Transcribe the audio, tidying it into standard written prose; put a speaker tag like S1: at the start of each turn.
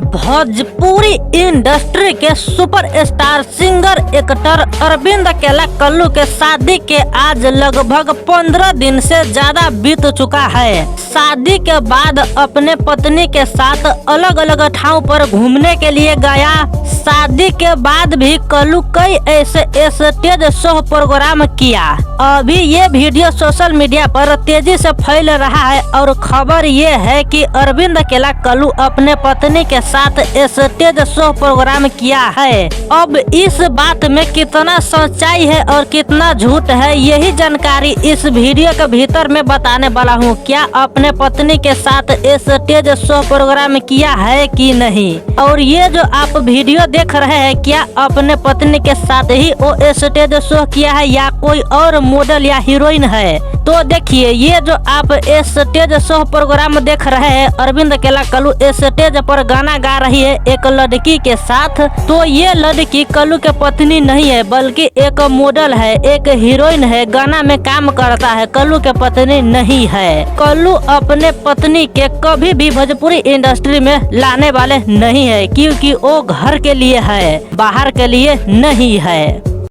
S1: Bhojpuri industry के superstar singer actor Arvind अकेला कल्लू के शादी के आज लगभग 15 दिन से ज्यादा बीत चुका है। शादी के बाद अपने पत्नी के साथ अलग अलग ठाव पर घूमने के लिए गया। शादी के बाद भी कल्लू कई ऐसे स्टेज शो प्रोग्राम किया। अभी ये वीडियो सोशल मीडिया पर तेजी से फैल रहा है और खबर ये है कि अरविंद अकेला कल्लू अपने पत्नी के साथ स्टेज शो प्रोग्राम किया है। अब इस बात में कितना सच्चाई है और कितना झूठ है, यही जानकारी इस वीडियो के भीतर में बताने वाला हूँ। क्या अपने पत्नी के साथ स्टेज शो प्रोग्राम किया है कि नहीं, और ये जो आप वीडियो देख रहे हैं क्या अपने पत्नी के साथ ही वो स्टेज शो किया है या कोई और मॉडल या हीरोइन है। तो देखिए, ये जो आप स्टेज शो प्रोग्राम देख रहे हैं, अरविंद अकेला कल्लू स्टेज पर गाना गा रही है एक लड़की के साथ। तो ये लड़की कल्लू के पत्नी नहीं है, बल्कि एक मॉडल है, एक हीरोइन है, गाना में काम करता है, कल्लू के पत्नी नहीं है। कल्लू अपने पत्नी के कभी भी भोजपुरी इंडस्ट्री में लाने वाले नहीं है, क्योंकि वो घर के लिए है, बाहर के लिए नहीं है।